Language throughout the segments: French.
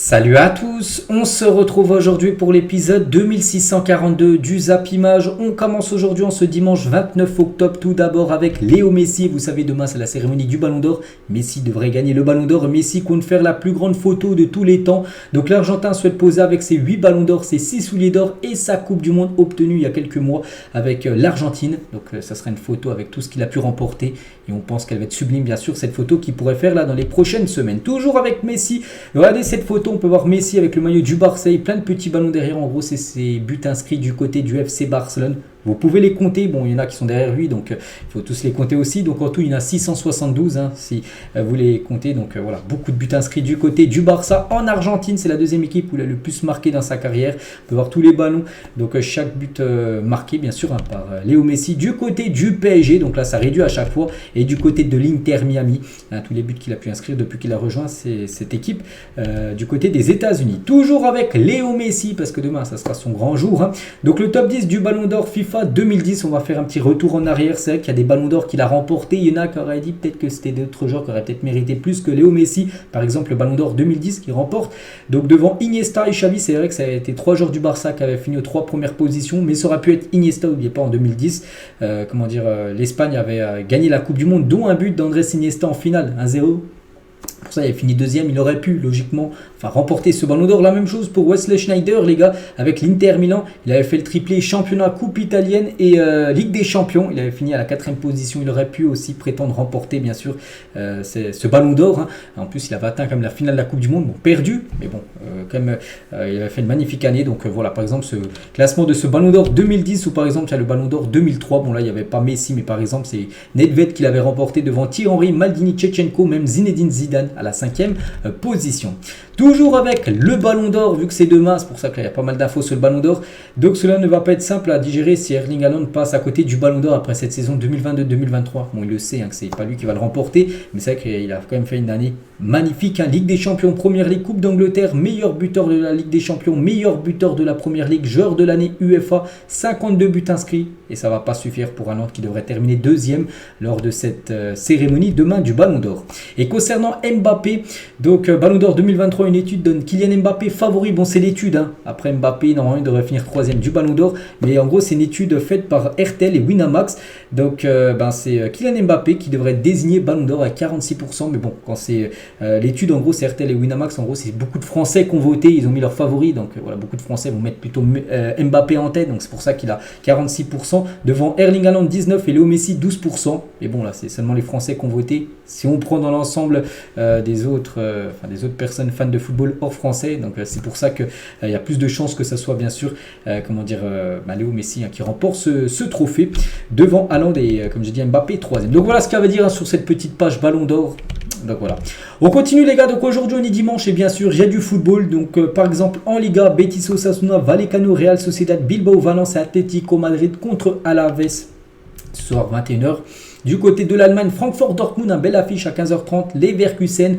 Salut à tous, on se retrouve aujourd'hui pour l'épisode 2642 du Zap Image. On commence aujourd'hui en ce dimanche 29 octobre tout d'abord avec Léo Messi. Vous savez, demain c'est la cérémonie du Ballon d'Or. Messi devrait gagner le Ballon d'Or. Messi compte faire la plus grande photo de tous les temps. Donc l'Argentin souhaite poser avec ses 8 Ballons d'Or, ses 6 souliers d'or et sa Coupe du Monde obtenue il y a quelques mois avec l'Argentine. Donc ça sera une photo avec tout ce qu'il a pu remporter et on pense qu'elle va être sublime bien sûr, cette photo qu'il pourrait faire là dans les prochaines semaines. Toujours avec Messi, regardez cette photo. On peut voir Messi avec le maillot du Barça et plein de petits ballons derrière. En gros, c'est ses buts inscrits du côté du FC Barcelone. Vous pouvez les compter. Bon, il y en a qui sont derrière lui, donc il faut tous les compter aussi. Donc en tout, il y en a 672 si vous les comptez. Donc voilà, beaucoup de buts inscrits du côté du Barça. En Argentine, c'est la deuxième équipe où il a le plus marqué dans sa carrière. On peut voir tous les ballons. Donc chaque but marqué, bien sûr, par Léo Messi. Du côté du PSG, donc là, ça réduit à chaque fois. Et du côté de l'Inter Miami, tous les buts qu'il a pu inscrire depuis qu'il a rejoint cette équipe du côté des États-Unis. Toujours avec Léo Messi, parce que demain, ça sera son grand jour. Donc le top 10 du Ballon d'Or FIFA 2010, on va faire un petit retour en arrière. C'est vrai qu'il y a des ballons d'or qu'il a remportés. Il y en a qui auraient dit peut-être que c'était d'autres joueurs qui auraient peut-être mérité plus que Léo Messi. Par exemple, le ballon d'or 2010 qui remporte. Donc devant Iniesta et Xavi, c'est vrai que ça a été 3 joueurs du Barça qui avaient fini aux 3 premières positions. Mais ça aurait pu être Iniesta, n'oubliez pas en 2010. L'Espagne avait gagné la Coupe du Monde, dont un but d'Andrés Iniesta en finale, 1-0. Pour ça, il a fini deuxième, il aurait pu logiquement remporter ce ballon d'or. La même chose pour Wesley Sneijder, les gars, avec l'Inter Milan. Il avait fait le triplé championnat, coupe italienne et Ligue des Champions. Il avait fini à la 4e position. Il aurait pu aussi prétendre remporter, bien sûr, ce ballon d'or. En plus, il avait atteint comme la finale de la Coupe du Monde. Bon, perdu, mais bon, quand même, il avait fait une magnifique année. Donc voilà, par exemple, ce classement de ce ballon d'or 2010 ou par exemple, il y a le ballon d'or 2003. Bon, là, il n'y avait pas Messi, mais par exemple, c'est Nedved qui l'avait remporté devant Thierry Henry, Maldini, Shevchenko, même Zinedine Zidane à la 5e position. Toujours avec le ballon d'or, vu que c'est demain, c'est pour ça qu'il y a pas mal d'infos sur le ballon d'or. Donc cela ne va pas être simple à digérer si Erling Haaland passe à côté du ballon d'or après cette saison 2022-2023. Bon, il le sait que c'est pas lui qui va le remporter, mais c'est vrai qu'il a quand même fait une année magnifique. Ligue des Champions, Première Ligue, Coupe d'Angleterre, meilleur buteur de la Ligue des Champions, meilleur buteur de la Première Ligue, joueur de l'année UEFA, 52 buts inscrits. Et ça va pas suffire pour Haaland qui devrait terminer deuxième lors de cette cérémonie demain du ballon d'or. Et concernant Mbappé, donc ballon d'or 2023, une étude donne Kylian Mbappé favori. Bon, c'est l'étude. Après Mbappé, normalement, il devrait finir 3e du ballon d'or. Mais en gros, c'est une étude faite par RTL et Winamax. Donc, c'est Kylian Mbappé qui devrait être désigné ballon d'or à 46%. Mais bon, quand c'est l'étude, en gros, c'est RTL et Winamax. En gros, c'est beaucoup de Français qui ont voté. Ils ont mis leurs favoris. Donc, voilà, beaucoup de Français vont mettre plutôt Mbappé en tête. Donc, c'est pour ça qu'il a 46%. Devant Erling Haaland, 19% et Léo Messi, 12%. Mais bon, là, c'est seulement les Français qui ont voté. Si on prend dans l'ensemble des autres personnes fans de football hors français, donc c'est pour ça qu'il y a plus de chances que ça soit bien sûr Léo Messi qui remporte ce trophée devant Haaland et comme j'ai dit Mbappé 3e. Donc voilà ce qu'il y a à dire sur cette petite page ballon d'or. Donc voilà. On continue les gars, donc aujourd'hui on est dimanche et bien sûr j'ai du football. Donc par exemple en Liga, Betis Osasuna, Vallecano, Real Sociedad, Bilbao, Valence et Atlético Madrid contre Alaves ce soir 21h. Du côté de l'Allemagne, Francfort-Dortmund, un belle affiche à 15h30. Leverkusen,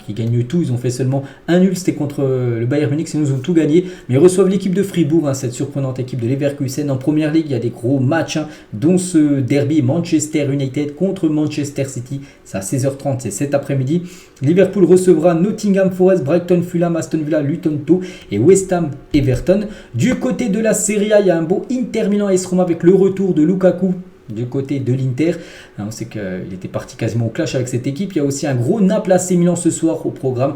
qui gagnent tout. Ils ont fait seulement un nul, c'était contre le Bayern Munich. Sinon, ils ont tout gagné. Mais ils reçoivent l'équipe de Fribourg, cette surprenante équipe de Leverkusen. En première ligue, il y a des gros matchs, dont ce derby Manchester United contre Manchester City. C'est à 16h30, c'est cet après-midi. Liverpool recevra Nottingham Forest, Brighton, Fulham, Aston Villa, Luton Town et West Ham Everton. Du côté de la Serie A, il y a un beau Inter Milan AS Roma avec le retour de Lukaku. Du côté de l'Inter, on sait qu'il était parti quasiment au clash avec cette équipe. Il y a aussi un gros Naples AC Milan ce soir au programme.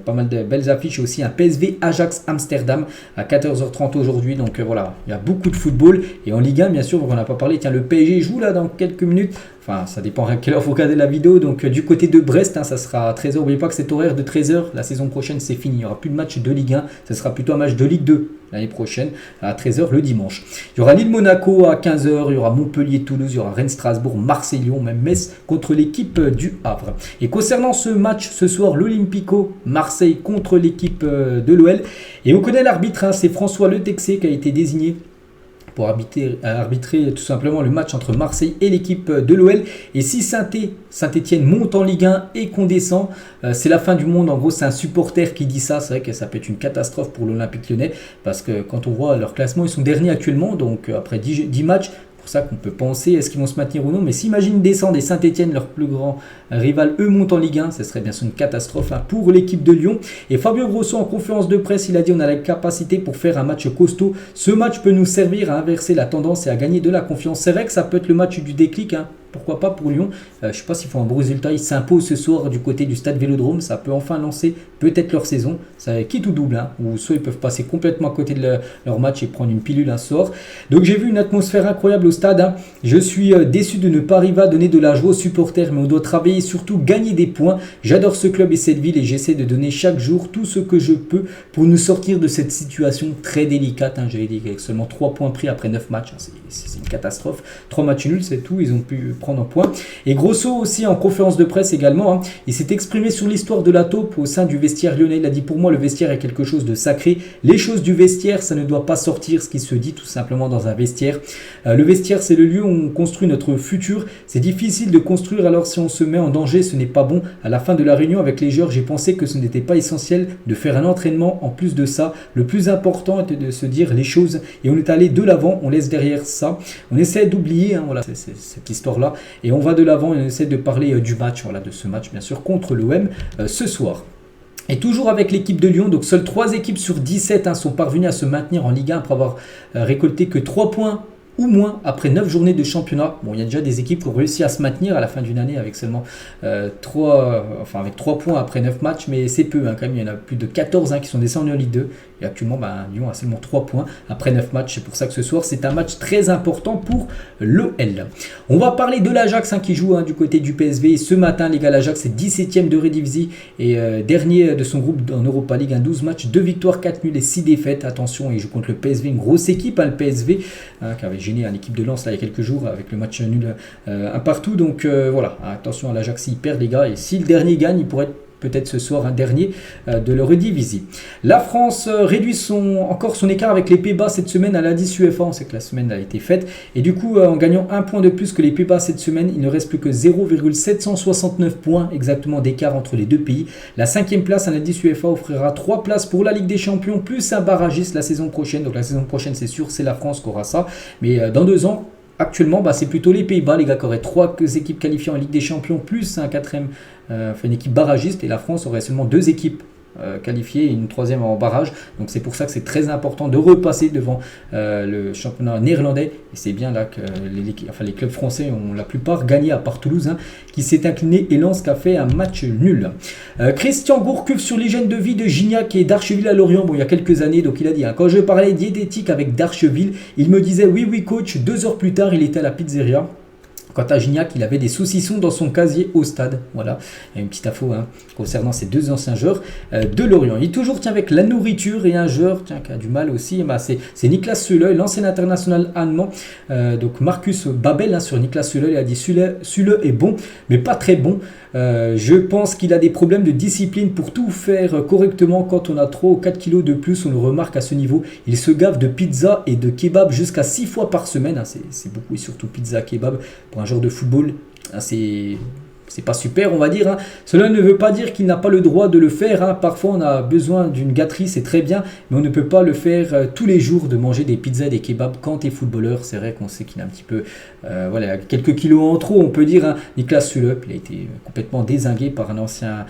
Pas mal de belles affiches. Aussi un PSV Ajax Amsterdam à 14h30 aujourd'hui. Donc voilà, il y a beaucoup de football. Et en Ligue 1, bien sûr, on n'a pas parlé. Tiens, le PSG joue là dans quelques minutes. Enfin, ça dépend à quelle heure vous regardez la vidéo. Donc du côté de Brest, ça sera à 13h. N'oubliez pas que cet horaire de 13h, la saison prochaine, c'est fini. Il n'y aura plus de match de Ligue 1. Ça sera plutôt un match de Ligue 2 l'année prochaine à 13h le dimanche. Il y aura Lille-Monaco à 15h. Il y aura Montpellier-Toulouse. Il y aura Rennes-Strasbourg, Marseille-Lyon, même Metz contre l'équipe du Havre. Et concernant ce match ce soir, l'Olympico Marseille contre l'équipe de l'OL. Et on connaît l'arbitre, c'est François Le Texier qui a été désigné pour arbitrer tout simplement le match entre Marseille et l'équipe de l'OL. Et si Saint-Etienne monte en Ligue 1 et qu'on descend, c'est la fin du monde. En gros, c'est un supporter qui dit ça. C'est vrai que ça peut être une catastrophe pour l'Olympique Lyonnais parce que quand on voit leur classement, ils sont derniers actuellement. Donc après 10 matchs, pour ça qu'on peut penser est-ce qu'ils vont se maintenir ou non. Mais s'imagine ils descendent et Saint-Etienne, leur plus grand rival, eux montent en Ligue 1, ce serait bien sûr une catastrophe pour l'équipe de Lyon. Et Fabio Grosso en conférence de presse, il a dit on a la capacité pour faire un match costaud. Ce match peut nous servir à inverser la tendance et à gagner de la confiance. C'est vrai que ça peut être le match du déclic, pourquoi pas pour Lyon. Je ne sais pas s'ils font un bon résultat, ils s'imposent ce soir du côté du stade Vélodrome, ça peut enfin lancer peut-être leur saison, ça quitte ou double, ou soit ils peuvent passer complètement à côté de leur match et prendre une pilule un soir. Donc j'ai vu une atmosphère incroyable au stade, je suis déçu de ne pas arriver à donner de la joie aux supporters, mais on doit travailler et surtout gagner des points. J'adore ce club et cette ville et j'essaie de donner chaque jour tout ce que je peux pour nous sortir de cette situation très délicate. J'avais dit avec seulement 3 points pris après 9 matchs, c'est une catastrophe, 3 matchs nuls c'est tout, ils ont pu prendre un point. Et Grosso aussi en conférence de presse également, il s'est exprimé sur l'histoire de la taupe au sein du vestiaire lyonnais. Il a dit pour moi le vestiaire est quelque chose de sacré, les choses du vestiaire ça ne doit pas sortir ce qui se dit tout simplement dans un vestiaire. Le vestiaire c'est le lieu où on construit notre futur, c'est difficile de construire alors si on se met en danger, ce n'est pas bon. À la fin de la réunion avec les joueurs j'ai pensé que ce n'était pas essentiel de faire un entraînement en plus de ça, le plus important était de se dire les choses et on est allé de l'avant, on laisse derrière ça, on essaie d'oublier voilà, cette histoire là et on va de l'avant et on essaie de parler du match, voilà, de ce match bien sûr contre l'OM ce soir. Et toujours avec l'équipe de Lyon, donc seules 3 équipes sur 17 sont parvenues à se maintenir en Ligue 1 après avoir récolté que 3 points ou moins après 9 journées de championnat. Bon, il y a déjà des équipes qui ont réussi à se maintenir à la fin d'une année avec seulement 3 points après 9 matchs, mais c'est peu, quand même, il y en a plus de 14 qui sont descendus en Ligue 2. Et actuellement, Lyon a seulement 3 points après 9 matchs. C'est pour ça que ce soir, c'est un match très important pour l'OL. On va parler de l'Ajax qui joue du côté du PSV. Et ce matin, les gars, l'Ajax est 17e de Eredivisie et dernier de son groupe en Europa League. 12 matchs, 2 victoires, 4 nuls et 6 défaites. Attention, il joue contre le PSV, une grosse équipe, le PSV, qui avait gêné l'équipe de Lens il y a quelques jours avec le match nul un partout. Donc voilà, attention à l'Ajax, s'il perd les gars. Et si le dernier gagne, il pourrait être peut-être ce soir un dernier de l'Eredivisie. La France réduit encore son écart avec les Pays-Bas cette semaine à l'indice UEFA. On sait que la semaine a été faite. Et du coup, en gagnant 1 point de plus que les Pays-Bas cette semaine, il ne reste plus que 0,769 points exactement d'écart entre les deux pays. La 5e place à l'indice UEFA offrira 3 places pour la Ligue des Champions plus un barragiste la saison prochaine. Donc la saison prochaine, c'est sûr, c'est la France qui aura ça. Mais dans 2 ans, actuellement, c'est plutôt les Pays-Bas, les gars, qui auraient 3 équipes qualifiées en Ligue des Champions, plus un 4e, une équipe barragiste, et la France aurait seulement 2 équipes qualifiées et une 3e en barrage. Donc c'est pour ça que c'est très important de repasser devant le championnat néerlandais. Et c'est bien là que les clubs français ont la plupart gagné, à part Toulouse, qui s'est incliné, et Lens qui a fait un match nul. Christian Gourcuff sur l'hygiène de vie de Gignac et d'Archeville à Lorient, il y a quelques années. Donc il a dit, quand je parlais diététique avec d'Archeville, il me disait oui coach. 2 heures plus tard, il était à la pizzeria. Quant à Gignac, il avait des saucissons dans son casier au stade. Voilà, il y a une petite info concernant ces 2 anciens joueurs de Lorient. Il est toujours avec la nourriture, et un joueur qui a du mal aussi, c'est Niklas Süle, l'ancien international allemand. Donc Marcus Babel sur Niklas Süle, il a dit Süle est bon, mais pas très bon. Je pense qu'il a des problèmes de discipline pour tout faire correctement. Quand on a 3 ou 4 kilos de plus, on le remarque à ce niveau. Il se gave de pizza et de kebab jusqu'à 6 fois par semaine. C'est beaucoup, et surtout pizza, kebab. Pour un joueur de football, c'est pas super, on va dire. Cela ne veut pas dire qu'il n'a pas le droit de le faire. Parfois, on a besoin d'une gâterie, c'est très bien, mais on ne peut pas le faire tous les jours, de manger des pizzas et des kebabs quand tu es footballeur. C'est vrai qu'on sait qu'il a un petit peu, quelques kilos en trop, on peut dire. Niklas Süle, il a été complètement dézingué par un ancien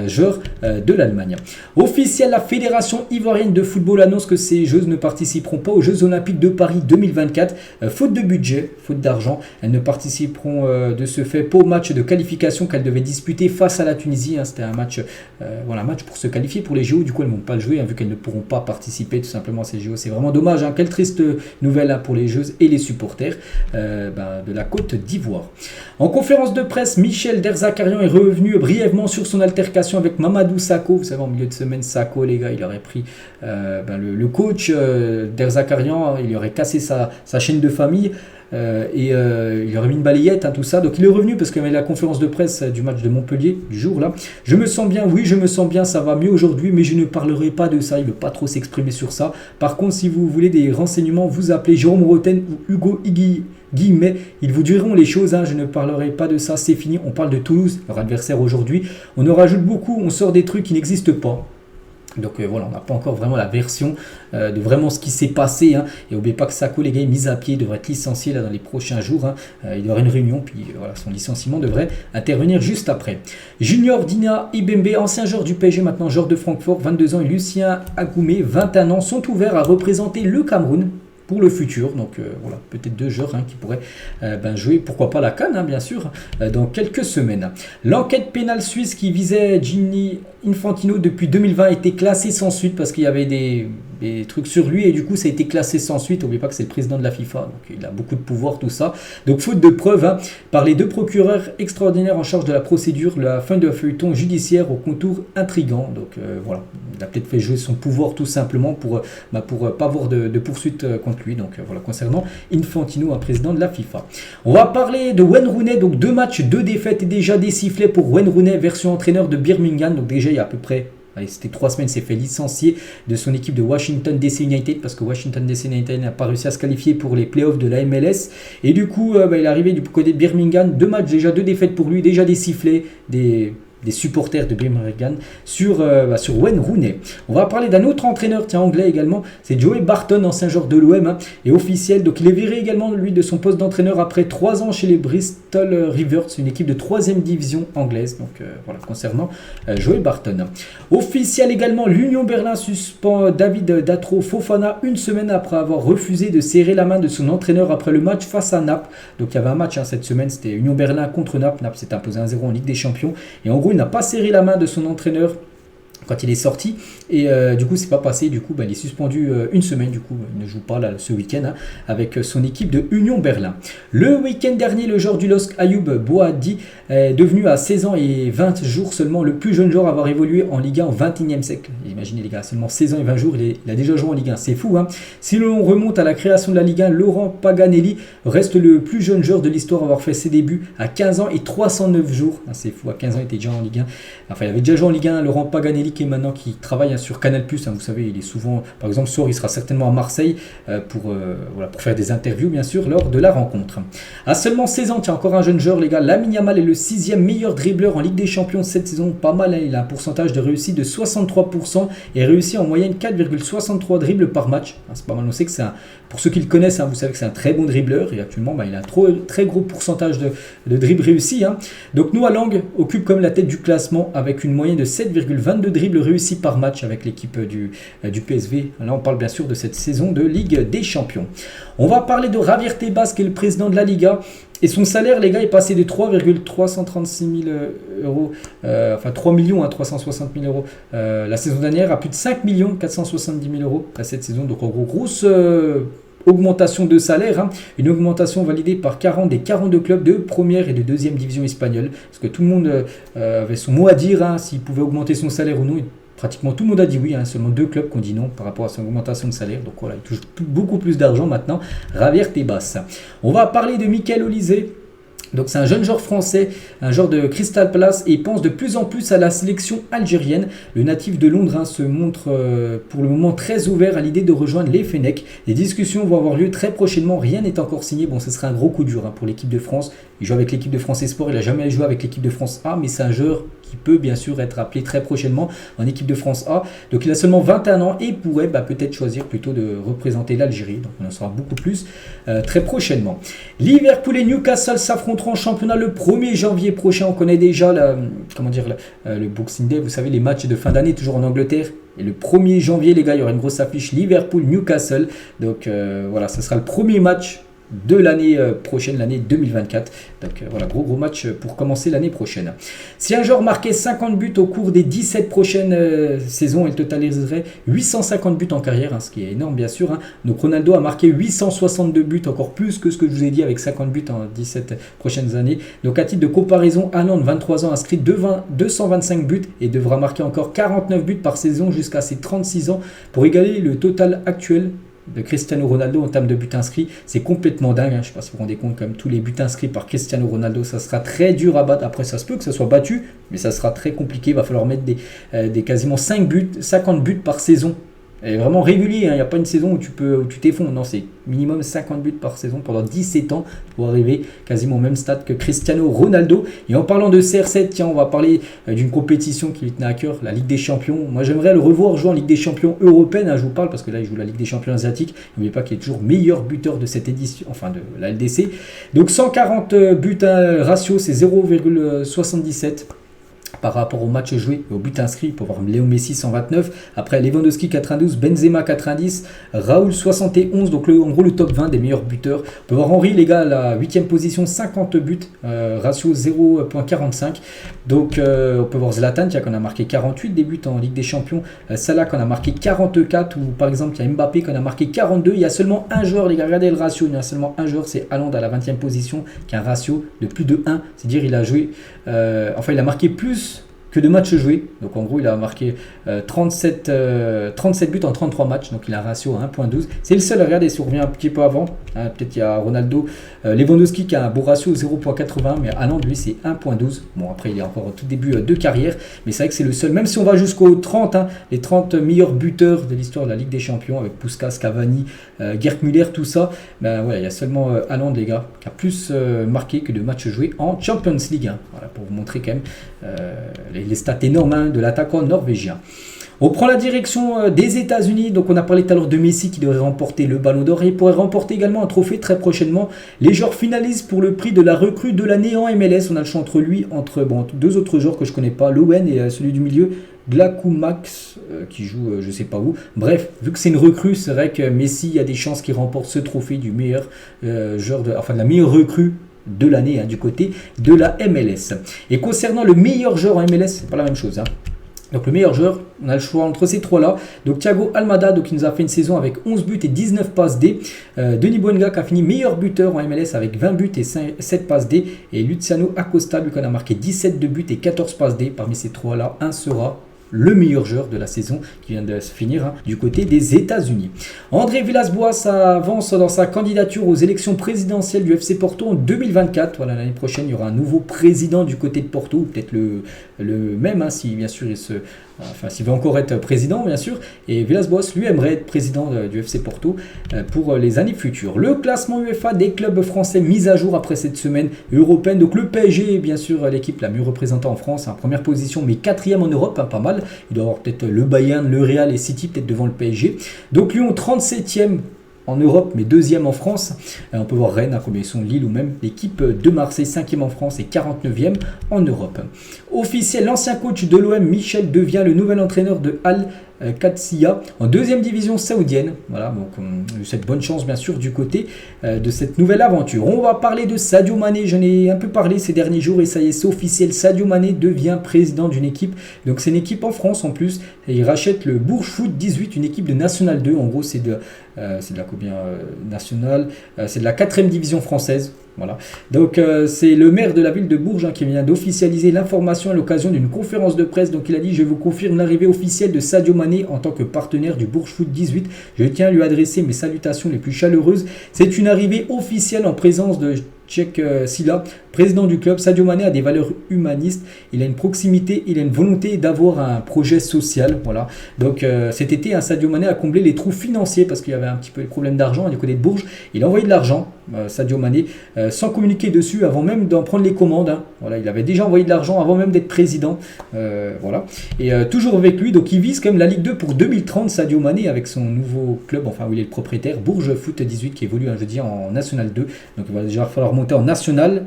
joueur de l'Allemagne. Officiel, la Fédération ivoirienne de football annonce que ces Jeux ne participeront pas aux Jeux Olympiques de Paris 2024. Faute de budget, faute d'argent, elles ne participeront de ce fait pas au match de qualification qu'elle devait disputer face à la Tunisie. C'était un match, un match pour se qualifier pour les JO. Du coup, elles ne vont pas le jouer, vu qu'elles ne pourront pas participer tout simplement à ces JO. C'est vraiment dommage. Quelle triste nouvelle pour les joueuses et les supporters de la Côte d'Ivoire. En conférence de presse, Michel Derzakarian est revenu brièvement sur son altercation avec Mamadou Sakho. Vous savez, en milieu de semaine, Sakho, les gars, il aurait pris le coach Derzakarian, il aurait cassé sa chaîne de famille. Il aurait mis une balayette, tout ça. Donc il est revenu parce qu'il y avait la conférence de presse du match de Montpellier du jour là. Je me sens bien, oui je me sens bien, ça va mieux aujourd'hui, mais je ne parlerai pas de ça. Il ne veut pas trop s'exprimer sur ça. Par contre, si vous voulez des renseignements, vous appelez Jérôme Roten ou Hugo Guillemet, ils vous diront les choses. Je ne parlerai pas de ça, c'est fini. On parle de Toulouse, leur adversaire aujourd'hui. On en rajoute beaucoup, on sort des trucs qui n'existent pas. Donc voilà, on n'a pas encore vraiment la version de vraiment ce qui s'est passé. Hein. Et n'oubliez pas que Sakho, les gars, est mis à pied, devrait être licencié là, dans les prochains jours. Hein. Il y aura une réunion, puis voilà, son licenciement devrait intervenir juste après. Junior Dina Ibembe, ancien joueur du PSG, maintenant joueur de Francfort, 22 ans, et Lucien Agoumé, 21 ans, sont ouverts à représenter le Cameroun pour le futur. Donc voilà, peut-être deux joueurs qui pourraient jouer, pourquoi pas la CAN, bien sûr, dans quelques semaines. L'enquête pénale suisse qui visait Gianni Infantino depuis 2020 a été classée sans suite parce qu'il y avait des trucs sur lui et du coup ça a été classé sans suite. N'oubliez pas que c'est le président de la FIFA, donc il a beaucoup de pouvoir, tout ça. Donc faute de preuves par les deux procureurs extraordinaires en charge de la procédure, la fin de feuilleton judiciaire au contour intrigant. Donc voilà, il a peut-être fait jouer son pouvoir tout simplement pour pas avoir de poursuite contre lui. Donc voilà, concernant Infantino, un président de la FIFA. On va parler de Wayne Rooney, donc 2 matchs, 2 défaites et déjà des sifflets pour Wayne Rooney, version entraîneur de Birmingham. Donc déjà il y a à peu près, c'était 3 semaines, s'est fait licencier de son équipe de Washington DC United parce que Washington DC United n'a pas réussi à se qualifier pour les playoffs de la MLS. Et du coup, il est arrivé du côté de Birmingham, 2 matchs déjà, 2 défaites pour lui, déjà des sifflets, des supporters de Birmingham sur Wayne Rooney. On va parler d'un autre entraîneur, anglais également, c'est Joey Barton, ancien joueur de l'OM et officiel. Donc il est viré également lui de son poste d'entraîneur après 3 ans chez les Bristol Rovers, une équipe de 3e division anglaise. Donc voilà, concernant Joey Barton. Officiel également, l'Union Berlin suspend David Datro Fofana une semaine après avoir refusé de serrer la main de son entraîneur après le match face à Naples. Donc il y avait un match cette semaine, c'était Union Berlin contre Naples. Naples s'est imposé 1-0 en Ligue des Champions et en gros il n'a pas serré la main de son entraîneur quand il est sorti et du coup c'est pas passé, du coup il est suspendu une semaine, du coup il ne joue pas là, ce week-end avec son équipe de Union Berlin. Le week-end dernier, le joueur du LOSC Ayoub Boadi est devenu à 16 ans et 20 jours seulement le plus jeune joueur à avoir évolué en Ligue 1 au 21e siècle. Imaginez les gars, seulement 16 ans et 20 jours, il a déjà joué en Ligue 1, c'est fou. Si l'on remonte à la création de la Ligue 1, Laurent Paganelli reste le plus jeune joueur de l'histoire à avoir fait ses débuts à 15 ans et 309 jours. C'est fou, à 15 ans il était déjà en Ligue 1. Enfin il avait déjà joué en Ligue 1, Laurent Paganelli qui travaille sur Canal+, vous savez, il est souvent, par exemple ce soir il sera certainement à Marseille pour faire des interviews bien sûr lors de la rencontre. À seulement 16 ans, encore un jeune joueur les gars, Lamine Yamal est le 6e meilleur dribbleur en Ligue des Champions cette saison, pas mal, il a un pourcentage de réussite de 63% et réussit en moyenne 4,63 dribbles par match. C'est pas mal, on sait que pour ceux qui le connaissent, vous savez que c'est un très bon dribbleur et actuellement il a un très gros pourcentage de dribbles réussis. Donc Noah Lang occupe comme la tête du classement avec une moyenne de 7,22 dribbles réussis par match avec l'équipe du PSV. Là on parle bien sûr de cette saison de Ligue des Champions. On va parler de Javier Tebas qui est le président de la Liga. Et son salaire, les gars, est passé de 3,336 000 euros, 3 360 000 euros la saison dernière, à plus de 5 470 000 euros cette saison. Donc en gros, grosse augmentation de salaire, une augmentation validée par 40 des 42 clubs de première et de deuxième division espagnole. Parce que tout le monde avait son mot à dire, s'il pouvait augmenter son salaire ou non. Pratiquement tout le monde a dit oui, seulement 2 clubs qui ont dit non par rapport à son augmentation de salaire. Donc voilà, il touche beaucoup plus d'argent maintenant, Javier Tebas. On va parler de Michael Olise. Donc c'est un jeune joueur français, un joueur de Crystal Palace et il pense de plus en plus à la sélection algérienne. Le natif de Londres se montre pour le moment très ouvert à l'idée de rejoindre les Fennecs. Les discussions vont avoir lieu très prochainement, rien n'est encore signé. Bon, ce sera un gros coup dur pour l'équipe de France. Il joue avec l'équipe de France Esport, il n'a jamais joué avec l'équipe de France A, mais c'est un joueur qui peut bien sûr être appelé très prochainement en équipe de France A. Donc il a seulement 21 ans et pourrait peut-être choisir plutôt de représenter l'Algérie. Donc on en saura beaucoup plus très prochainement. Liverpool et Newcastle s'affronteront en championnat le 1er janvier prochain. On connaît déjà le Boxing Day, vous savez, les matchs de fin d'année toujours en Angleterre. Et le 1er janvier, les gars, il y aura une grosse affiche Liverpool-Newcastle. Donc voilà, ce sera le premier match de l'année prochaine, l'année 2024. Donc voilà, gros match pour commencer l'année prochaine. Si un joueur marquait 50 buts au cours des 17 prochaines saisons, il totaliserait 850 buts en carrière, ce qui est énorme bien sûr. Donc Ronaldo a marqué 862 buts, encore plus que ce que je vous ai dit avec 50 buts en 17 prochaines années. Donc à titre de comparaison, Haaland, 23 ans, inscrit 225 buts et devra marquer encore 49 buts par saison jusqu'à ses 36 ans pour égaler le total actuel de Cristiano Ronaldo en termes de buts inscrits. C'est complètement dingue, je ne sais pas si vous vous rendez compte, comme tous les buts inscrits par Cristiano Ronaldo, ça sera très dur à battre. Après ça se peut que ça soit battu, mais ça sera très compliqué, il va falloir mettre des quasiment 50 buts par saison est vraiment régulier, hein. Il n'y a pas une saison où tu t'effondres. Non, c'est minimum 50 buts par saison pendant 17 ans pour arriver quasiment au même stade que Cristiano Ronaldo. Et en parlant de CR7, tiens, on va parler d'une compétition qui lui tenait à cœur, la Ligue des Champions. Moi, j'aimerais le revoir jouer en Ligue des Champions européenne, hein, je vous parle, parce que là, il joue la Ligue des Champions asiatique. N'oubliez pas qu'il est toujours meilleur buteur de cette édition, enfin de la LDC. Donc 140 buts, ratio, c'est 0,77. Par rapport au match joué, au but inscrit, pour voir Léo Messi 129, après Lewandowski 92, Benzema 90, Raoul 71, donc en gros le top 20 des meilleurs buteurs. On peut voir Henry, les gars, à la 8e position, 50 buts, ratio 0,45. Donc on peut voir Zlatan qui en a marqué 48 des buts en Ligue des Champions, Salah qui en a marqué 44, ou par exemple il y a Mbappé qui en a marqué 42. Il y a seulement un joueur, les gars, regardez le ratio, il y a seulement un joueur, c'est Haaland à la 20e position, qui a un ratio de plus de 1, c'est-à-dire il a joué, il a marqué plus que de matchs joués. Donc en gros, il a marqué 37 buts en 33 matchs. Donc il a un ratio à 1,12. C'est le seul, regardez, si on revient un petit peu avant. Hein, peut-être qu'il y a Ronaldo, Lewandowski qui a un beau ratio 0,80. Mais Haaland, lui, c'est 1,12. Bon, après, il est encore au tout début de carrière. Mais c'est vrai que c'est le seul. Même si on va jusqu'aux 30, hein, les 30 meilleurs buteurs de l'histoire de la Ligue des Champions, avec Puskas, Cavani, Gerd Müller, tout ça. Ben voilà, il y a seulement Haaland, les gars, qui a plus marqué que de matchs joués en Champions League. Hein. Voilà, pour vous montrer quand même les stats énormes, hein, de l'attaquant norvégien. On prend la direction des États-Unis. Donc on a parlé tout à l'heure de Messi qui devrait remporter le Ballon d'Or et il pourrait remporter également un trophée très prochainement. Les joueurs finalisent pour le prix de la recrue de l'année en MLS. On a le choix entre lui, entre deux autres joueurs que je connais pas, Lowen et celui du milieu, Glakumax, qui joue je sais pas où. Bref, vu que c'est une recrue, c'est vrai que Messi a des chances qu'il remporte ce trophée du meilleur joueur, de la meilleure recrue de l'année, hein, du côté de la MLS. Et concernant le meilleur joueur en MLS, c'est pas la même chose, hein. Donc le meilleur joueur, on a le choix entre ces trois-là. Donc Thiago Almada, donc, qui nous a fait une saison avec 11 buts et 19 passes D. Denis Bouanga qui a fini meilleur buteur en MLS avec 20 buts et 7 passes D. Et Luciano Acosta, lui, qui en a marqué 17 de buts et 14 passes D. Parmi ces trois-là, un sera le meilleur joueur de la saison qui vient de se finir, hein, du côté des États-Unis. André Villas-Boas avance dans sa candidature aux élections présidentielles du FC Porto en 2024. Voilà, l'année prochaine, il y aura un nouveau président du côté de Porto, ou peut-être le même, hein, si bien sûr s'il veut encore être président, bien sûr. Et Villas-Boas, lui, aimerait être président du FC Porto pour les années futures. Le classement UEFA des clubs français mis à jour après cette semaine européenne. Donc le PSG est bien sûr l'équipe la mieux représentée en France, en première position, mais 4e en Europe, hein, pas mal. Il doit y avoir peut-être le Bayern, le Real et City peut-être devant le PSG. Donc Lyon 37e en Europe, mais 2e en France. On peut voir Rennes, comme ils sont Lille, ou même l'équipe de Marseille, 5e en France et 49e en Europe. Officiel, l'ancien coach de l'OM, Michel, devient le nouvel entraîneur de Al-Qadsiya en 2e division saoudienne. Voilà, donc on souhaite bonne chance bien sûr du côté de cette nouvelle aventure. On va parler de Sadio Mané, j'en ai un peu parlé ces derniers jours et ça y est, c'est officiel, Sadio Mané devient président d'une équipe. Donc c'est une équipe en France en plus, et il rachète le Bourges Foot 18, une équipe de National 2, en gros c'est de la combien nationale, c'est de la 4e division française. Voilà. Donc c'est le maire de la ville de Bourges, hein, qui vient d'officialiser l'information à l'occasion d'une conférence de presse. Donc il a dit: je vous confirme l'arrivée officielle de Sadio Mané en tant que partenaire du Bourges Foot 18. Je tiens à lui adresser mes salutations les plus chaleureuses. C'est une arrivée officielle en présence de Cheikh Silla, président du club. Sadio Mané a des valeurs humanistes, il a une proximité, il a une volonté d'avoir un projet social. Voilà. Donc cet été, Sadio Mané a comblé les trous financiers parce qu'il y avait un petit peu de problème d'argent du côté de Bourges. Il a envoyé de l'argent, Sadio Mané, sans communiquer dessus avant même d'en prendre les commandes. Hein. Voilà, il avait déjà envoyé de l'argent avant même d'être président. Voilà. Et toujours avec lui, donc il vise quand même la Ligue 2 pour 2030, Sadio Mané, avec son nouveau club, enfin où il est le propriétaire, Bourges Foot 18, qui évolue, je dis, en National 2. Donc il va déjà falloir monter en National.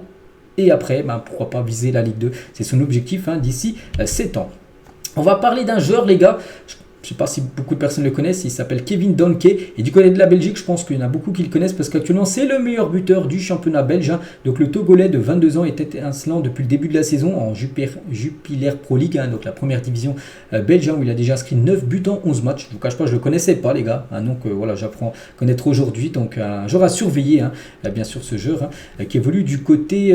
Et après, pourquoi pas viser la Ligue 2. C'est son objectif, hein, d'ici 7 ans. On va parler d'un joueur, les gars. Je ne sais pas si beaucoup de personnes le connaissent, il s'appelle Kevin Donke. Et du côté de la Belgique, je pense qu'il y en a beaucoup qui le connaissent parce qu'actuellement, c'est le meilleur buteur du championnat belge. Hein. Donc le Togolais de 22 ans était étincelant depuis le début de la saison en Jupiler Pro League, hein, donc la première division belge, hein, où il a déjà inscrit 9 buts en 11 matchs. Je ne vous cache pas, je ne le connaissais pas, les gars. Hein, donc voilà, j'apprends à connaître aujourd'hui. Donc un joueur à surveiller, hein, bien sûr, ce joueur, hein, qui évolue du côté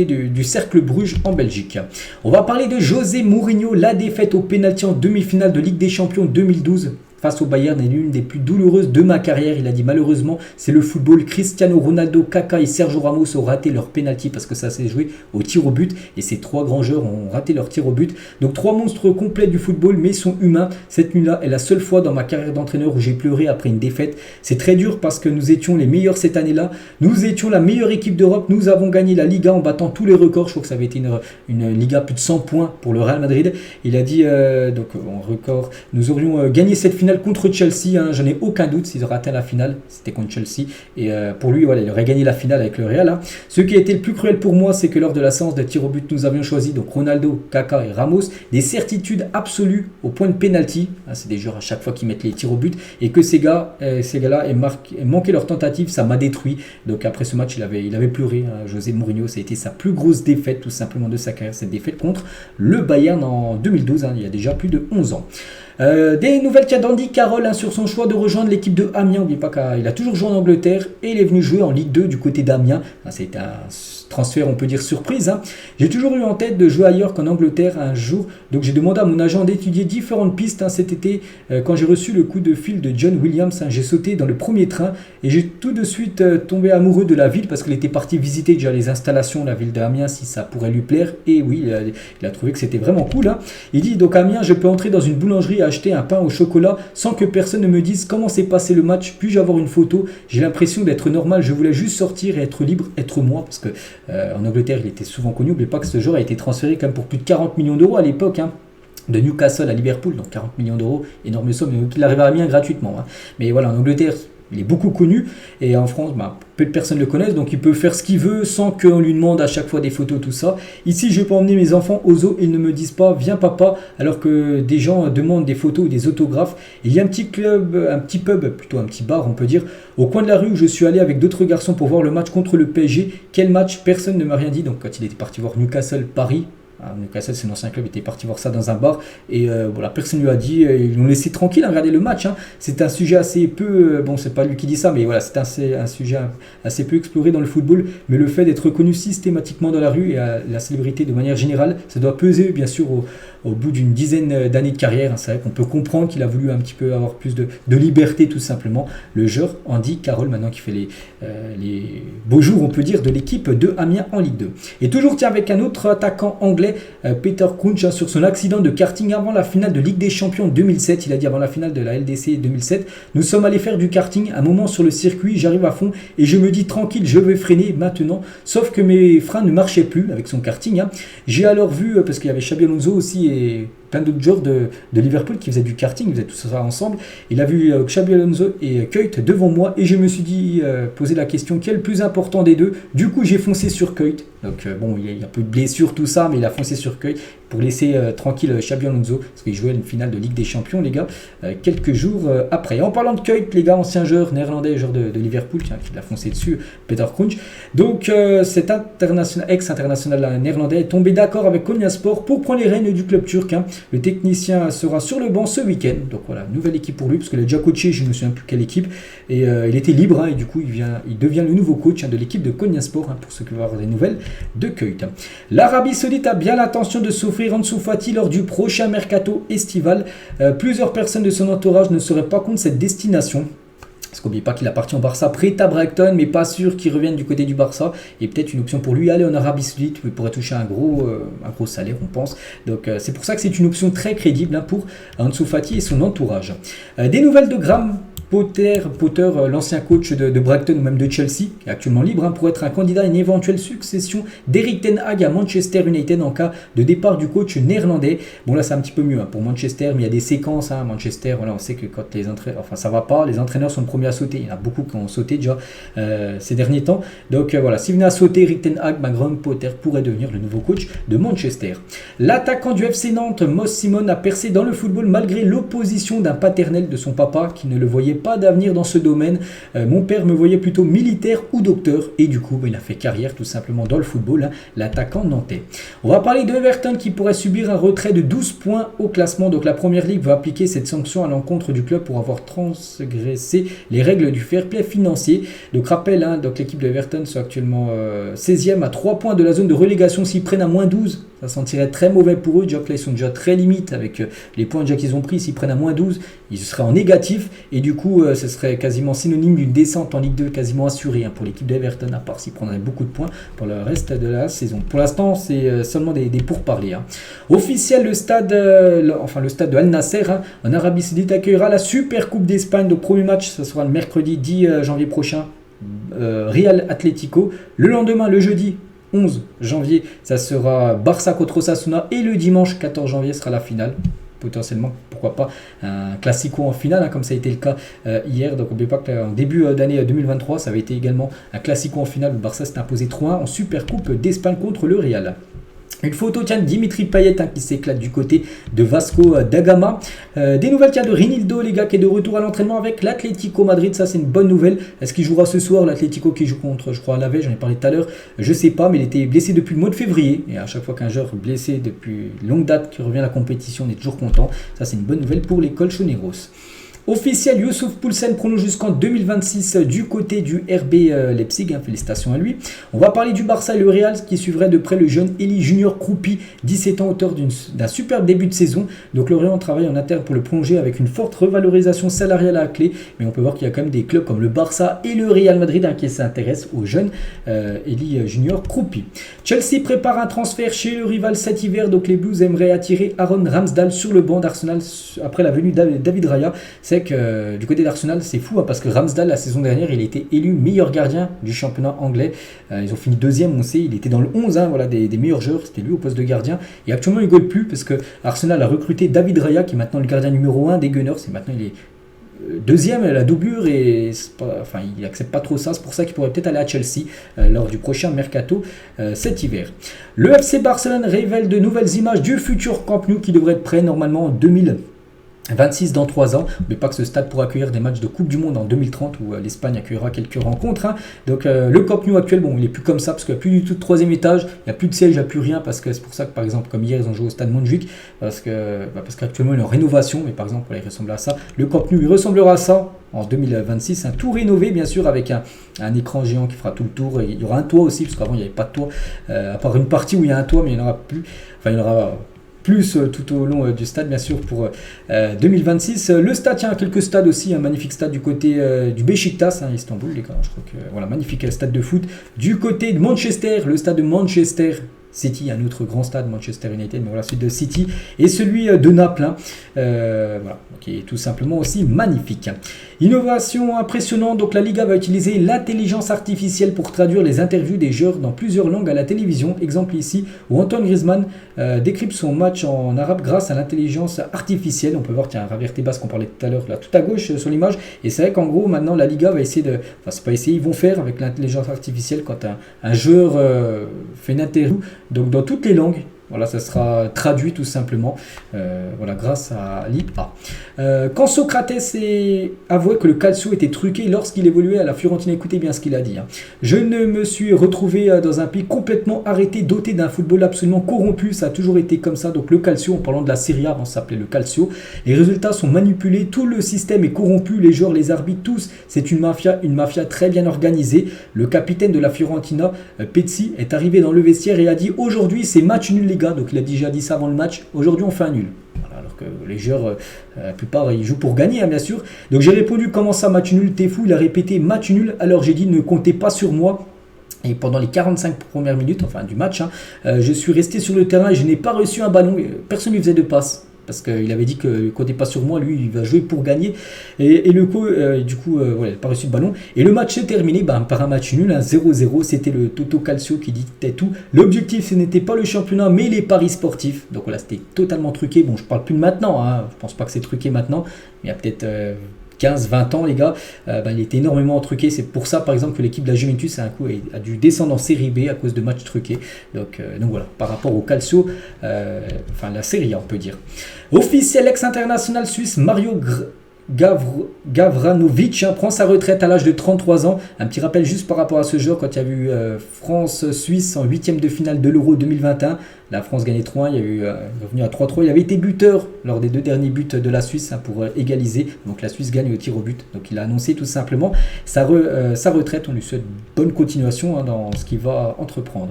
du Cercle Bruges en Belgique. On va parler de José Mourinho, la défaite au pénalty en demi-finale de Ligue des Champions 2012. face au Bayern est l'une des plus douloureuses de ma carrière. Il a dit malheureusement, c'est le football. Cristiano Ronaldo, Kaka et Sergio Ramos ont raté leur penalty parce que ça s'est joué au tir au but et ces trois grands joueurs ont raté leur tir au but. Donc trois monstres complets du football mais ils sont humains. Cette nuit-là est la seule fois dans ma carrière d'entraîneur où j'ai pleuré après une défaite. C'est très dur parce que nous étions les meilleurs cette année-là. Nous étions la meilleure équipe d'Europe. Nous avons gagné la Liga en battant tous les records. Je crois que ça avait été une Liga plus de 100 points pour le Real Madrid. Il a dit en record, nous aurions gagné cette finale contre Chelsea. Je n'ai aucun doute s'ils auraient atteint la finale. C'était contre Chelsea. Et pour lui, voilà, il aurait gagné la finale avec le Real. Ce qui a été le plus cruel pour moi, c'est que lors de la séance de tir au but, nous avions choisi donc Ronaldo, Kaka et Ramos, des certitudes absolues au point de penalty. C'est des joueurs à chaque fois qui mettent les tirs au but. Et que ces gars-là aient manqué leur tentative, ça m'a détruit. Donc après ce match, il avait pleuré. José Mourinho, ça a été sa plus grosse défaite tout simplement de sa carrière, cette défaite contre le Bayern en 2012, il y a déjà plus de 11 ans. Des nouvelles qu'il y a d'Andy Carroll sur son choix de rejoindre l'équipe de Amiens. N'oubliez pas qu'il a toujours joué en Angleterre et il est venu jouer en Ligue 2 du côté d'Amiens. C'est un transfert, on peut dire, surprise. J'ai toujours eu en tête de jouer ailleurs qu'en Angleterre un jour. Donc j'ai demandé à mon agent d'étudier différentes pistes cet été. Quand j'ai reçu le coup de fil de John Williams, j'ai sauté dans le premier train et j'ai tout de suite tombé amoureux de la ville parce qu'il était parti visiter déjà les installations de la ville d'Amiens si ça pourrait lui plaire. Et oui, il a trouvé que c'était vraiment cool. Il dit donc Amiens, je peux entrer dans une boulangerie et acheter un pain au chocolat sans que personne ne me dise comment s'est passé le match. Puis-je avoir une photo? J'ai l'impression d'être normal. Je voulais juste sortir et être libre, être moi parce que en Angleterre, il était souvent connu. N'oubliez pas que ce joueur a été transféré quand même pour plus de 40 millions d'euros à l'époque. De Newcastle à Liverpool, donc 40 millions d'euros, énorme somme, mais qu'il arrive à Amiens gratuitement. Mais voilà, en Angleterre, il est beaucoup connu, et en France, peu de personnes le connaissent, donc il peut faire ce qu'il veut sans qu'on lui demande à chaque fois des photos, tout ça. Ici, je peux emmener mes enfants au zoo, ils ne me disent pas « Viens papa », alors que des gens demandent des photos ou des autographes. Il y a un petit bar, on peut dire, au coin de la rue où je suis allé avec d'autres garçons pour voir le match contre le PSG. Quel match? Personne ne m'a rien dit, donc quand il était parti voir Newcastle-Paris, Newcastle, c'est un ancien club, il était parti voir ça dans un bar et voilà, personne ne lui a dit, ils l'ont laissé tranquille à regarder le match. C'est un sujet assez peu, c'est pas lui qui dit ça, mais voilà, c'est un sujet assez peu exploré dans le football, mais le fait d'être reconnu systématiquement dans la rue et à la célébrité de manière générale, ça doit peser bien sûr au bout d'une dizaine d'années de carrière. C'est vrai qu'on peut comprendre qu'il a voulu un petit peu avoir plus de liberté tout simplement. Le joueur Andy Carroll maintenant qui fait les beaux jours, on peut dire, de l'équipe de Amiens en Ligue 2. Et toujours avec un autre attaquant anglais, Peter Crouch, sur son accident de karting avant la finale de Ligue des Champions 2007. Il a dit avant la finale de la LDC 2007, nous sommes allés faire du karting, un moment sur le circuit, j'arrive à fond et je me dis tranquille, je vais freiner maintenant, sauf que mes freins ne marchaient plus avec son karting. J'ai alors vu, parce qu'il y avait Xabi Alonso aussi et plein d'autres joueurs de Liverpool qui faisaient du karting, ils faisaient tout ça ensemble. Il a vu Xabi Alonso et Kuyt devant moi et je me suis dit, poser la question, quel est le plus important des deux? Du coup, j'ai foncé sur Kuyt. Donc il y a un peu de blessure, tout ça, mais il a foncé sur Kuyt pour laisser tranquille Xabi Alonso, parce qu'il jouait une finale de Ligue des Champions, les gars, quelques jours après. Et en parlant de Kuyt, les gars, ancien joueur néerlandais, joueur de Liverpool, qui l'a foncé dessus, Peter Crouch. Donc cet ex-international néerlandais est tombé d'accord avec Konyaspor pour prendre les rênes du club turc. Le technicien sera sur le banc ce week-end. Donc voilà, nouvelle équipe pour lui, parce qu'il a déjà coaché, je ne me souviens plus quelle équipe. Et il était libre, et du coup, il devient le nouveau coach de l'équipe de Konyaspor, pour ceux qui veulent avoir des nouvelles de Kuyt. L'Arabie Saoudite a bien l'intention de s'offrir Ansu Fati lors du prochain mercato estival. Plusieurs personnes de son entourage ne seraient pas contre cette destination. Parce qu'oubliez pas qu'il appartient au Barça, prêt à Brighton, mais pas sûr qu'il revienne du côté du Barça. Et peut-être une option pour lui aller en Arabie Saoudite, où il pourrait toucher un gros salaire, on pense. Donc c'est pour ça que c'est une option très crédible pour Ansu Fati et son entourage. Des nouvelles de Graham Potter, l'ancien coach de Brighton ou même de Chelsea, qui est actuellement libre pour être un candidat à une éventuelle succession d'Erik ten Hag à Manchester United en cas de départ du coach néerlandais. Bon là c'est un petit peu mieux pour Manchester, mais il y a des séquences à Manchester. Voilà, on sait que quand les entraîneurs, ça va pas, les entraîneurs sont le premier à sauter. Il y en a beaucoup qui ont sauté déjà ces derniers temps. Donc voilà, s'il venait à sauter Erik ten Hag, Graham Potter pourrait devenir le nouveau coach de Manchester. L'attaquant du FC Nantes, Moss Simon, a percé dans le football malgré l'opposition d'un paternel de son papa qui ne le voyait pas d'avenir dans ce domaine. Mon père me voyait plutôt militaire ou docteur et du coup il a fait carrière tout simplement dans le football, l'attaquant nantais. On va parler de Everton qui pourrait subir un retrait de 12 points au classement. Donc la première ligue va appliquer cette sanction à l'encontre du club pour avoir transgressé les règles du fair play financier. Donc rappel, donc l'équipe de Everton sont actuellement 16e à 3 points de la zone de relégation. S'ils prennent à moins 12, Ça sentirait très mauvais pour eux, déjà que là ils sont déjà très limites avec les points déjà qu'ils ont pris. S'ils prennent à moins 12, ils seraient en négatif. Et du coup, ce serait quasiment synonyme d'une descente en Ligue 2 quasiment assurée pour l'équipe d'Everton, à part s'ils prendraient beaucoup de points pour le reste de la saison. Pour l'instant, c'est seulement des pourparlers. Officiel, le stade de Al Nasser en Arabie Saoudite accueillera la Super Coupe d'Espagne. Donc premier match, ce sera le mercredi 10 janvier prochain, Real Atlético. Le lendemain, le jeudi 11 janvier, ça sera Barça contre Osasuna. Et le dimanche 14 janvier sera la finale. Potentiellement, pourquoi pas, un classico en finale, comme ça a été le cas hier. Donc, n'oubliez pas qu'en début d'année 2023, ça avait été également un classico en finale. Le Barça s'est imposé 3-1 en Super Coupe d'Espagne contre le Real. Une photo de Dimitri Payet qui s'éclate du côté de Vasco da Gama. Des nouvelles de Rinildo, les gars, qui est de retour à l'entraînement avec l'Atlético Madrid. Ça, c'est une bonne nouvelle. Est-ce qu'il jouera ce soir? L'Atlético qui joue contre, je crois, la veille, j'en ai parlé tout à l'heure. Je sais pas, mais il était blessé depuis le mois de février. Et à chaque fois qu'un joueur blessé depuis longue date qui revient à la compétition, on est toujours content. Ça, c'est une bonne nouvelle pour les Colchoneros. Officiel, Youssouf Poulsen prolonge jusqu'en 2026 du côté du RB Leipzig, félicitations à lui. On va parler du Barça et le Real qui suivrait de près le jeune Eli Junior Kroupi, 17 ans, auteur d'un superbe début de saison. Donc Lorient travaille en interne pour le prolonger avec une forte revalorisation salariale à la clé, mais on peut voir qu'il y a quand même des clubs comme le Barça et le Real Madrid qui s'intéressent au jeune Eli Junior Kroupi. Chelsea prépare un transfert chez le rival cet hiver, donc les Blues aimeraient attirer Aaron Ramsdale sur le banc d'Arsenal après la venue de David Raya. C'est que du côté d'Arsenal, c'est fou parce que Ramsdale, la saison dernière, il a été élu meilleur gardien du championnat anglais. Ils ont fini deuxième, on sait, il était dans le 11 des meilleurs joueurs, c'était lui au poste de gardien. Et actuellement, il ne goal plus parce que Arsenal a recruté David Raya, qui est maintenant le gardien numéro 1 des Gunners. Et maintenant, il est deuxième à la doublure et il n'accepte pas trop ça. C'est pour ça qu'il pourrait peut-être aller à Chelsea lors du prochain mercato cet hiver. Le FC Barcelone révèle de nouvelles images du futur Camp Nou qui devrait être prêt normalement en 2026 dans 3 ans, mais pas que ce stade pourra accueillir des matchs de Coupe du Monde en 2030 où l'Espagne accueillera quelques rencontres. Donc le Camp Nou actuel, il n'est plus comme ça parce qu'il n'y a plus du tout de troisième étage, il n'y a plus de siège, il n'y a plus rien parce que c'est pour ça que par exemple comme hier ils ont joué au stade Montjuic parce qu'actuellement il est en rénovation, mais par exemple il ressemble à ça. Le Camp Nou il ressemblera à ça en 2026, un tout rénové bien sûr avec un écran géant qui fera tout le tour. Et il y aura un toit aussi parce qu'avant il n'y avait pas de toit, à part une partie où il y a un toit mais il n'y en aura plus, il y en aura plus tout au long du stade bien sûr pour 2026. Le stade, il y a quelques stades aussi, un magnifique stade du côté du Beşiktaş, Istanbul, les gars, je crois que magnifique stade de foot. Du côté de Manchester, le stade de Manchester City, un autre grand stade, Manchester United, mais celui de City, et celui de Naples, qui est tout simplement aussi magnifique. Innovation impressionnante, donc la Liga va utiliser l'intelligence artificielle pour traduire les interviews des joueurs dans plusieurs langues à la télévision. Exemple ici, où Antoine Griezmann décrypte son match en arabe grâce à l'intelligence artificielle. On peut voir qu'il y a un Javier Tebas qu'on parlait tout à l'heure, là tout à gauche sur l'image, et c'est vrai qu'en gros maintenant la Liga va essayer ils vont faire avec l'intelligence artificielle quand un joueur fait une interview, donc dans toutes les langues. Ça sera traduit tout simplement grâce à l'IA. Quand Socrates avoué que le calcio était truqué lorsqu'il évoluait à la Fiorentina, écoutez bien ce qu'il a dit. Je ne me suis retrouvé dans un pays complètement arrêté, doté d'un football absolument corrompu. Ça a toujours été comme ça. Donc le calcio, en parlant de la Serie A, avant ça s'appelait le calcio. Les résultats sont manipulés, tout le système est corrompu, les joueurs, les arbitres, tous. C'est une mafia très bien organisée. Le capitaine de la Fiorentina, Pezzi, est arrivé dans le vestiaire et a dit aujourd'hui c'est match nul les gars. Donc il a déjà dit ça avant le match. Aujourd'hui on fait un nul. Alors que les joueurs, la plupart, ils jouent pour gagner, bien sûr. Donc j'ai répondu comment ça match nul, t'es fou. Il a répété match nul. Alors j'ai dit ne comptez pas sur moi. Et pendant les 45 premières minutes du match, je suis resté sur le terrain et je n'ai pas reçu un ballon. Personne ne lui faisait de passe. Parce qu'il avait dit que ne comptez pas sur moi, lui il va jouer pour gagner. Et du coup, il n'a pas reçu de ballon. Et le match s'est terminé par un match nul, 0-0. C'était le Toto Calcio qui dictait tout. L'objectif, ce n'était pas le championnat, mais les paris sportifs. Donc voilà, c'était totalement truqué. Bon, je ne parle plus de maintenant, je ne pense pas que c'est truqué maintenant. Mais il y a peut-être 15-20 ans, les gars, il était énormément truqué. C'est pour ça, par exemple, que l'équipe de la Juventus a dû descendre en Série B à cause de matchs truqués. Donc voilà, par rapport au Calcio, la Série A, on peut dire. Officiel ex-international suisse Mario Gavranovic prend sa retraite à l'âge de 33 ans. Un petit rappel juste par rapport à ce joueur, quand il y a eu France-Suisse en 8e de finale de l'Euro 2021. La France gagnait 3-1, il y a eu revenu à 3-3. Il avait été buteur lors des 2 derniers buts de la Suisse pour égaliser. Donc la Suisse gagne au tir au but. Donc il a annoncé tout simplement sa retraite. On lui souhaite bonne continuation dans ce qu'il va entreprendre.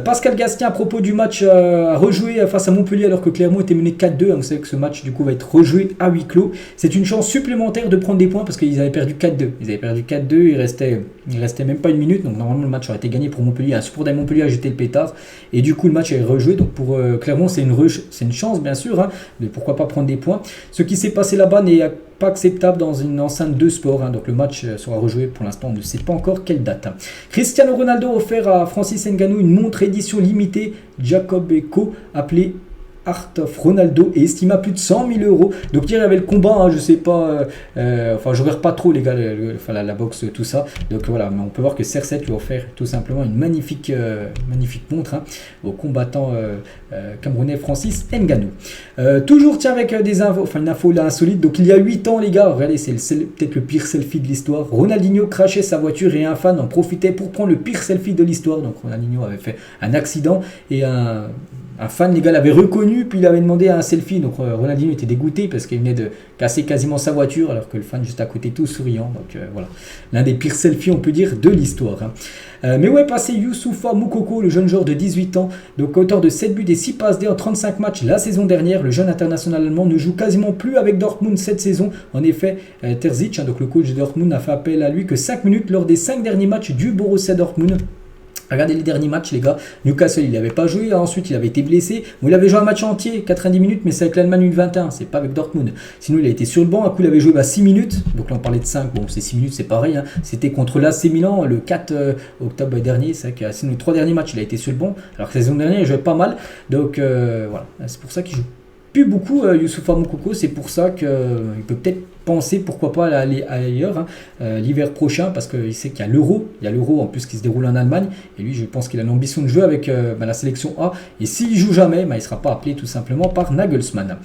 Pascal Gastien à propos du match à rejouer face à Montpellier alors que Clermont était mené 4-2. Vous savez que ce match du coup va être rejoué à huis clos. C'est une chance supplémentaire de prendre des points parce qu'ils avaient perdu 4-2. Il restait même pas une minute. Donc normalement le match aurait été gagné pour Montpellier. Un supporter de Montpellier a jeté le pétard. Et du coup le match est rejoué. Donc pour Clermont c'est une chance bien sûr hein, de pourquoi pas prendre des points. Ce qui s'est passé là-bas n'est pas acceptable dans une enceinte de sport. Hein, donc le match sera rejoué. Pour l'instant, on ne sait pas encore quelle date. Cristiano Ronaldo a offert à Francis Ngannou une montre édition limitée Jacob & Co. appelée Art of Ronaldo et estimé à plus de 100 000 euros. Donc hier il y avait le combat, hein, je sais pas, enfin je regarde pas trop les gars, la boxe, tout ça. Donc voilà, mais on peut voir que CR7 lui a offert tout simplement une magnifique montre hein, au combattant camerounais Francis Ngannou. Toujours tiens avec des infos, enfin une info là insolite. Donc il y a 8 ans les gars, regardez c'est peut-être le pire selfie de l'histoire. Ronaldinho crachait sa voiture et un fan en profitait pour prendre le pire selfie de l'histoire. Donc Ronaldinho avait fait un accident et un fan, les gars, l'avait reconnu, puis il avait demandé un selfie. Donc Ronaldinho était dégoûté parce qu'il venait de casser quasiment sa voiture, alors que le fan juste à côté tout souriant. Donc voilà, l'un des pires selfies, on peut dire, de l'histoire. Hein. Mais ouais, passé Youssoufa Moukoko, le jeune joueur de 18 ans, donc auteur de 7 buts et 6 passes D en 35 matchs la saison dernière. Le jeune international allemand ne joue quasiment plus avec Dortmund cette saison. En effet, Terzic, hein, donc le coach de Dortmund, n'a fait appel à lui que 5 minutes lors des 5 derniers matchs du Borussia Dortmund. Regardez les derniers matchs les gars, Newcastle il n'avait pas joué, ensuite il avait été blessé, bon, il avait joué un match entier, 90 minutes, mais c'est avec l'Allemagne U21, c'est pas avec Dortmund. Sinon il a été sur le banc, un coup il avait joué 6 minutes, donc là on parlait de 5, bon c'est 6 minutes c'est pareil, hein. C'était contre l'AC Milan le 4 octobre dernier, c'est vrai que sinon les 3 derniers matchs il a été sur le banc, alors que la saison dernière il jouait pas mal, donc voilà, c'est pour ça qu'il joue plus beaucoup Youssoufa Moukoko, c'est pour ça qu'il peut peut-être penser pourquoi pas aller ailleurs hein, l'hiver prochain parce qu'il sait qu'il y a l'Euro, en plus qui se déroule en Allemagne et lui je pense qu'il a l'ambition de jouer avec la sélection A et s'il joue jamais il ne sera pas appelé tout simplement par Nagelsmann.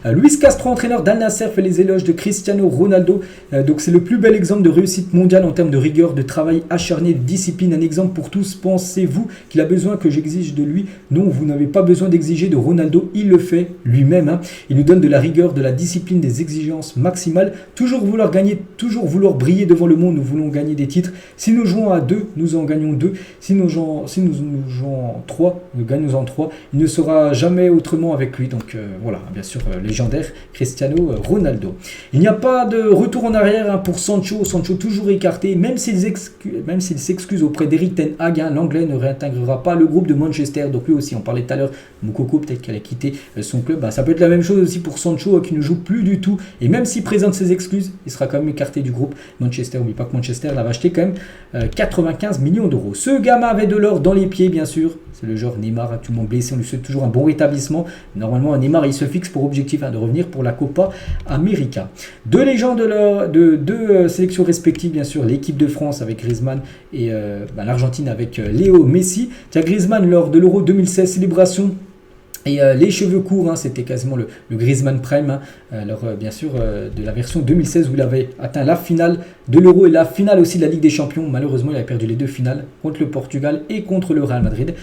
Luis Castro, entraîneur d'Al Nassr, fait les éloges de Cristiano Ronaldo, donc c'est le plus bel exemple de réussite mondiale en termes de rigueur, de travail acharné, de discipline, un exemple pour tous. Pensez-vous qu'il a besoin que j'exige de lui? Non, vous n'avez pas besoin d'exiger de Ronaldo, il le fait lui-même hein. Il nous donne de la rigueur, de la discipline, des exigences maximales. Toujours vouloir gagner, toujours vouloir briller devant le monde, nous voulons gagner des titres. Si nous jouons à 2, nous en gagnons 2. Si nous jouons en 3, nous gagnons en 3. Il ne sera jamais autrement avec lui. Donc voilà, bien sûr, légendaire Cristiano Ronaldo. Il n'y a pas de retour en arrière hein, pour Sancho. Sancho toujours écarté, même s'il s'excuse auprès d'Eric Ten Hag, hein, l'anglais ne réintégrera pas le groupe de Manchester. Donc lui aussi, on parlait tout à l'heure, Moukoko, peut-être qu'elle a quitté son club. Ça peut être la même chose aussi pour Sancho qui ne joue plus du tout. Et même s'il présente ses excuses, il sera quand même écarté du groupe. Manchester, n'oublie pas que Manchester l'avait acheté quand même 95 millions d'euros. Ce gamin avait de l'or dans les pieds, bien sûr. C'est le genre Neymar, actuellement blessé. On lui souhaite toujours un bon rétablissement. Normalement, Neymar, il se fixe pour objectif de revenir pour la Copa América. Deux légendes de deux sélections respectives, bien sûr. L'équipe de France avec Griezmann et l'Argentine avec Léo Messi. Griezmann, lors de l'Euro 2016, célébration. Et les cheveux courts, hein, c'était quasiment le Griezmann Prime, hein, alors bien sûr de la version 2016 où il avait atteint la finale de l'Euro et la finale aussi de la Ligue des Champions. Malheureusement, il avait perdu les 2 finales contre le Portugal et contre le Real Madrid.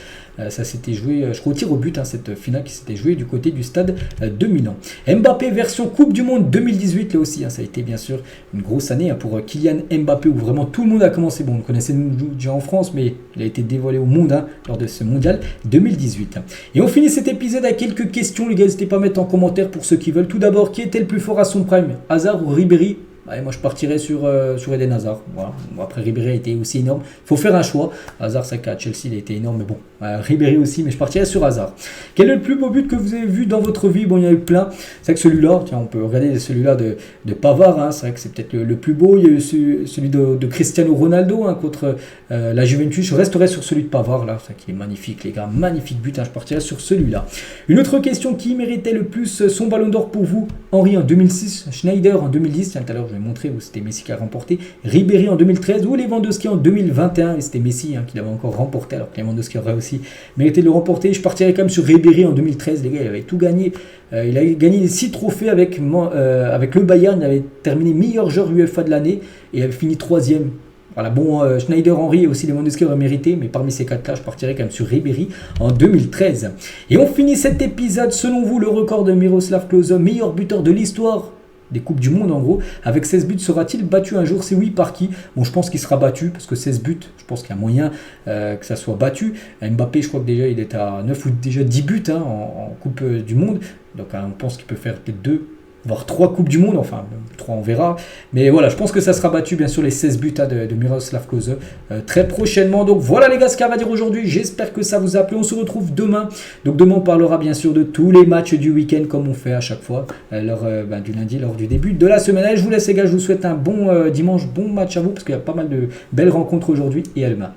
Ça s'était joué, je crois, au tir au but, hein, cette finale qui s'était jouée du côté du stade de Milan. Mbappé version Coupe du Monde 2018, là aussi, hein, ça a été bien sûr une grosse année hein, pour Kylian Mbappé où vraiment tout le monde a commencé. Bon, on le connaissait déjà en France, mais il a été dévoilé au monde hein, lors de ce mondial 2018. Et on finit cet épisode avec quelques questions, les gars, n'hésitez pas à mettre en commentaire pour ceux qui veulent. Tout d'abord, qui était le plus fort à son prime, Hazard ou Ribéry? Allez, moi je partirais sur Eden Hazard. Voilà. Bon, après Ribéry a été aussi énorme. Il faut faire un choix. Hazard, c'est qu'à Chelsea il a été énorme, mais bon. Ribéry aussi, mais je partirais sur Hazard. Quel est le plus beau but que vous avez vu dans votre vie? Bon, il y en a eu plein. C'est vrai que celui-là, tiens, on peut regarder celui-là de Pavard. Hein. C'est vrai que c'est peut-être le plus beau. Il y a eu celui de Cristiano Ronaldo hein, contre la Juventus. Je resterai sur celui de Pavard là. C'est qui est magnifique, les gars. Magnifique but. Hein. Je partirais sur celui-là. Une autre question, qui méritait le plus son ballon d'or pour vous? Henry en 2006, Schneider en 2010. Tiens, tout à l'heure, je vais montrer où c'était Messi qui a remporté. Ribéry en 2013 ou Lewandowski en 2021. Et c'était Messi hein, qui l'avait encore remporté alors que Lewandowski aurait aussi mérité de le remporter. Je partirais quand même sur Ribéry en 2013. Les gars, il avait tout gagné. Il a gagné 6 trophées avec le Bayern. Il avait terminé meilleur joueur UEFA de l'année et il avait fini 3e. Voilà, bon, Schneider, Henry et aussi Lewandowski auraient mérité, mais parmi ces 4-là, je partirais quand même sur Ribéry en 2013. Et on finit cet épisode, selon vous, le record de Miroslav Klose, meilleur buteur de l'histoire des Coupes du Monde en gros, avec 16 buts, sera-t-il battu un jour? Si oui, par qui? Bon, je pense qu'il sera battu, parce que 16 buts, je pense qu'il y a moyen que ça soit battu. Mbappé, je crois que déjà il est à 9 ou déjà 10 buts en Coupe du Monde, donc on pense qu'il peut faire peut-être 2, voire 3 Coupes du Monde, enfin 3 on verra. Mais voilà, je pense que ça sera battu, bien sûr, les 16 buts de Miroslav Klose très prochainement. Donc voilà les gars, ce qu'on va dire aujourd'hui. J'espère que ça vous a plu. On se retrouve demain. Donc demain, on parlera bien sûr de tous les matchs du week-end, comme on fait à chaque fois, lors du lundi, lors du début de la semaine. Allez, je vous laisse les gars, je vous souhaite un bon dimanche, bon match à vous, parce qu'il y a pas mal de belles rencontres aujourd'hui. Et à demain.